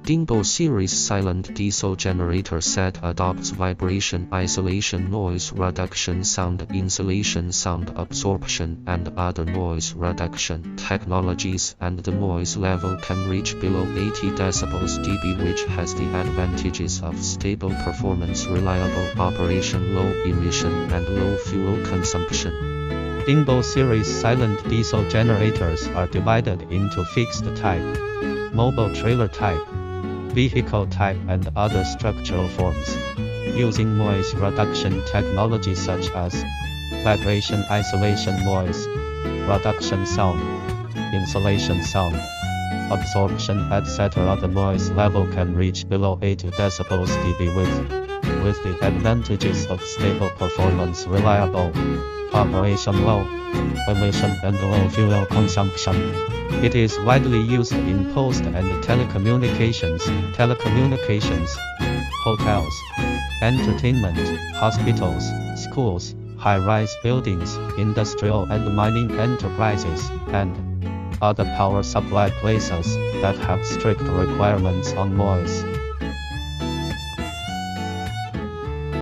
Dingbo series silent diesel generator set adopts vibration isolation, noise reduction, sound insulation, sound absorption, and other noise reduction technologies, and the noise level can reach below 80 decibels dB, which has the advantages of stable performance, reliable operation, low emission, and low fuel consumption. Dingbo series silent diesel generators are divided into fixed type, mobile trailer type, vehicle type, and other structural forms, using noise reduction technology such as vibration isolation, noise reduction, sound insulation, sound absorption, etc. The noise level can reach below 80 decibels dB with the advantages of stable performance, reliable operation, low emission, and low fuel consumption. It is widely used in post and telecommunications, hotels, entertainment, hospitals, schools, high-rise buildings, industrial and mining enterprises, and other power supply places that have strict requirements on noise.